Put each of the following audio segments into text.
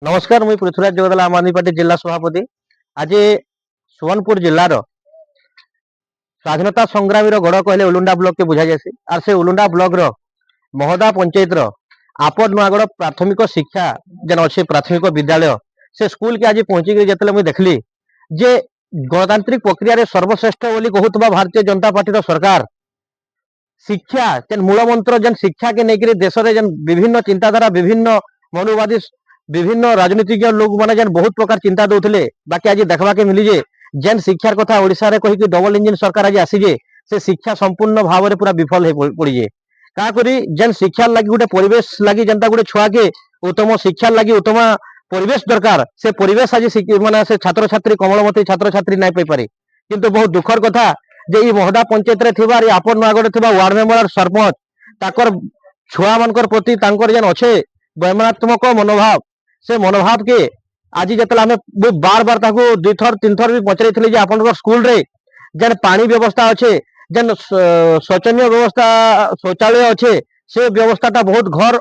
नमस्कार मुई पृथ्वीराज जगदला आम आदमी पार्टी जिला सभापति। आज सोनपुर जिलार स्वाधीनता संग्रामी गढ़ कहले उलुंडा ब्लॉक के बुझा जासी और से उलुंडा ब्लॉक रो महोदा पंचायत रो आपद नुआगढ़ प्राथमिक शिक्षा जेन अच्छे प्राथमिक विद्यालय से स्कूल के आज पहुंची जिते मुझे देखली जे गणतांत्रिक प्रक्रिया रे सर्वश्रेष्ठ बोली कहूतबा भारतीय जनता पार्टी रो सरकार शिक्षा जेन मूल मंत्र जेन शिक्षा के लेकर देश में जेन विभिन्न चिंताधारा विभिन्न मनुवादी विभिन्न राजनीतिज्ञ लोग मैंने जेन बहुत प्रकार चिंता दौले बाकी आज देखा के मिली जे जेन शिक्षार कथा ओडिशा रे कहिक डबल इंजिन सरकार आज आसीजे से शिक्षा संपूर्ण भाव में पूरा विफल हो पड़ीजे का करी जेन शिक्षार लगी गोटे परिवेश लगी जनता गोटे छुआ के उत्तम शिक्षार लगी उत्तम परिवेश दरकार से परिवेश आज माने से छात्र छात्री कमलमती छात्र छात्री नहीं पाई पारे किंतु बहुत दुखर कथा जे ई मोहडा पंचायत रे थिबा आपन नगढ़ थिबा वार्ड मेंबर और सरपंच ताकर छुआ मानकर प्रति तांकर जेन अच्छे वैमनात्मक मनोभाव से मनोभाव के आज जिते आम बार बार दुई थर तीन थर भी पचारि आप स्कूल रे जेन पानी व्यवस्था अच्छे जेन शोचनीय व्यवस्था शौचालय अच्छे से व्यवस्था बहुत घर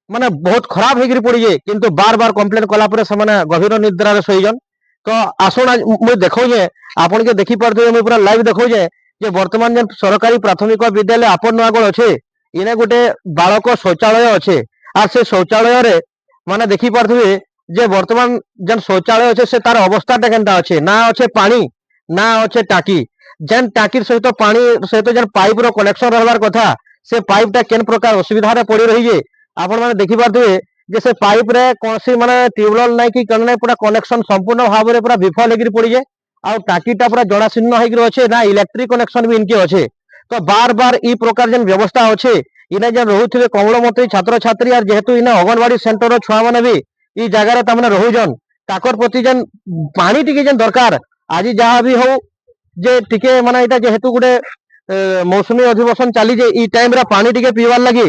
माने बहुत खराब होकर पड़े किंतु बार बार कंप्लेन कलापर से गभीर निद्रा शोईजन तो आसन मुझे देखे आपन के देखी पारे मुझे पूरा लाइव देखे जे वर्तमान जेन सरकारी प्राथमिक विद्यालय आपन नुआगढ़ अच्छे इने गोटे बालक शौचालय अच्छे और से शौचालय रे माने देखी पारे जे वर्तमान जेन शौचालय अच्छे से तार अवस्थाटा केनता अच्छे ना अच्छे पानी ना अच्छे टाकी जेन टाकी सहित पानी सहित जेन पाइप रो कनेक्शन रहबार कथा से पाइपटा केन प्रकार असुविधा रे पड़ी रही जे आपण माने देखि पारे जे से पाइप रे कोनसी माने ट्यूबवेल नै कि कने पूरा कनेक्शन संपूर्ण भाव रे पूरा विफल हेगिर पड़ी जे आ टाकीटा पूरा जड़ाशीर्ण हेगिर अच्छे ना इलेक्ट्रिक कनेक्शन भी इनके अच्छे तो बार बार ई प्रकार जेन व्यवस्था अच्छे इने जेन रहुथिबे कमलमती छात्र छात्री और जेहेतु इने अंगनवाड़ी सेंटर रो छुआ माने भी ई जगह तमने रहुजन ताकर प्रति जेन पानी टिके जेन दरकार आज जहाँ भी हो जे टिके माने इटा जेहेतु गुटे मौसुमी अधिवेशन चली जे ई टाइम रे पानी टिके पीवार लगी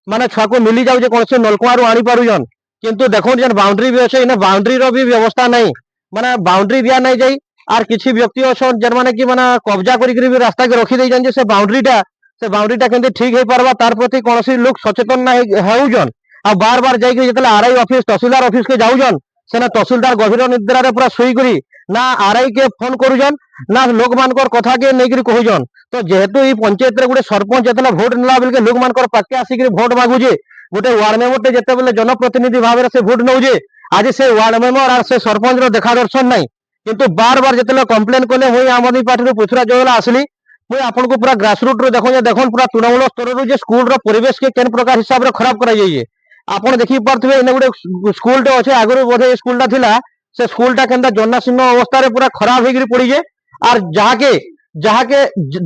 माने छुआ को मिली जाऊ जे कौन से नलकुआरू आनी पारुजन किंतु देखो जेन बाउंड्री भी अच्छे इने बाउंड्री रो भी व्यवस्था नहीं माने बाउंड्री दिया नहीं जाई आर किछि व्यक्ति अछन जेन माने कि माने कब्जा करी भी रास्ता के रखी देजन जे से बाउंड्रीटा केंदे ठीक हे पारबा तार प्रति कोनोसी लोग सचेतन ना हेउजन आ बार बार जाई जेतले आरआई ऑफिस तहसीलदार ऑफिस के जाउजन सेना तहसीलदार गभीर निद्रा रे पूरा सोई करी ना आरआई के फोन करूजन ना लोक मानकर कथा के नेकरी कहूजन तो जेहेतु ई पंचायत रे गोटे सरपंच जेतले वोट नेला बेल के लोक मानकर पाके आसी वोट मागुजे गोटे वार्ड मेंबर जेते बेले जनप्रतिनिधि भाव से वोट नौजे आज से वार्ड मेंबर और से सरपंच रो देखा दर्शन नहीं किंतु बार बार जिते कंप्लेन कले मुई आम आदमी पार्टी पृथ्वीराज जगला आसली मुई आपन को पूरा ग्रासरूट रो देखो पूरा तृणमूल स्तर रो जे स्कूल रो परिवेश के केन प्रकार हिसाब रे खराब करा जाइए आपन देखि पारथबे इने गोटे स्कूल टे अच्छे आगु बोधे स्कूलटा थिला से स्कूलटा केनता जन्नाशीर्ण अवस्था रे पूरा खराब हेगिर पड़ी जे और जहाके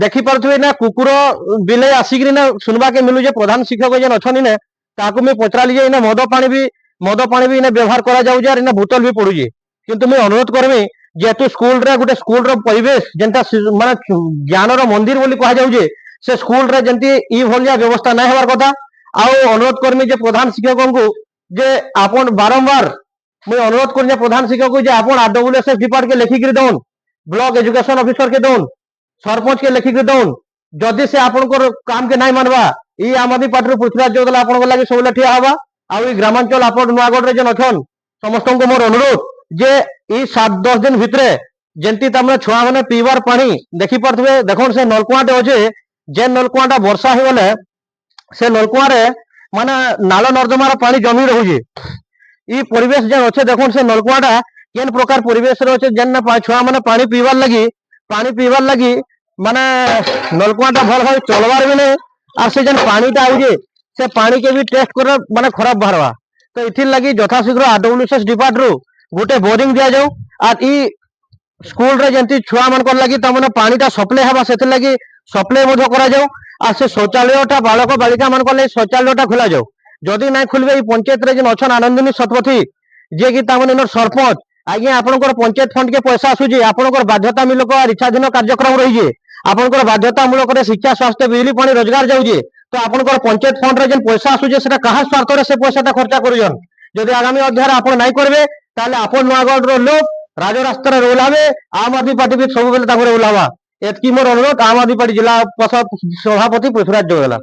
देखि पारथबे ना कुकुर बिले आसिक ना सुनबा के मिलू जे प्रधान शिक्षक जेन अछन ने ताकू मैं पचराली जे इने मद पानी भी इने व्यवहार करा जाउ जे इने बोतल भी पड़ू जे किंतु मैं अनुरोध करमी जेहेतु स्कूल रे गोटे स्कूल रो परिवेश जेनता माने ज्ञान रो मंदिर बोली कहा जाउ जे से स्कूल रे जेंती ई भलिया व्यवस्था नै हेबार कथा आउ अनुरोध करमी जे प्रधान शिक्षक को जे आपन बारंबार मैं अनुरोध कर प्रधान शिक्षक को जे आपन आरडब्ल्यूएस डिपार्ट के लिखिक दौन ब्लॉक एजुकेशन ऑफिसर के दौन सरपंच के लिखिक दौन जदि से आपन काम के नहीं मानवा ई आम आदमी पार्टी पृथ्वीराज जगदला आपन लगे सब ठिया हवा आ ग्रामांचल आपन नुआगढ़ रे जेन अछन समस्त को मोर अनुरोध जे ई 7-10 दिन भितरे जेंती तमने छुआ माने पीवार पानी देखि पारथबे देखोन से नलकुआटे अच्छे जेन नलकुआटा वर्षा हो गले से नलकुआ रे माने नाल नर्दमार पानी जमी रहुजे ई परिवेश जेन अच्छे देखोन से नलकुआटा केन प्रकार परिवेश रे अच्छे जेन छुआ माने पानी पीवार लगी माने नलकुआटा भल भाव चलवार भी नहीं और से जेन पानीटा आउजे से पानी के भी टेस्ट कर माने खराब बाहरवा तो इथिर लगी यथाशीघ्र आरडब्ल्यूएस डिपार्ट रू गोटे बोरिंग दिया जाऊ और ई स्कूल रे जेंती छुआ मानकर लगी तमने पानीटा सप्लाई हेबा सेति लगी सप्लाई मधो करा जाऊ आ से शौचालयटा बालक बालिका मानकर लगी शौचालयटा खोला जाऊ जदि नहीं खुलबे ई पंचायत रे जेन अछन आनंदिनी शतपथी जे कि तमने इनर सरपंच आज्ञा आपनकर पंचायत फंड के पैसा आसुजी आपनकर बाध्यतामूलक और इच्छाधीन कार्यक्रम रही जे आपनकर बाध्यतामूलक शिक्षा स्वास्थ्य बिजली पानी रोजगार जाऊजे तो आपनकर पंचायत फंड रे जेन पैसा आसुजे सेटा कहा स्वार्थ रे से पैसाटा खर्चा करूजन जदि आगामी अध्याय आपन नहीं करबे ताले आपन नुआगढ़ रो लोक राजरास्ता रे ओलाबे आम आदमी पार्टी भी सब बेले तांगरे ओलावा एतकी मोर अनुरोध आम आदमी पार्टी जिला सभापति पृथ्वीराज जगदला।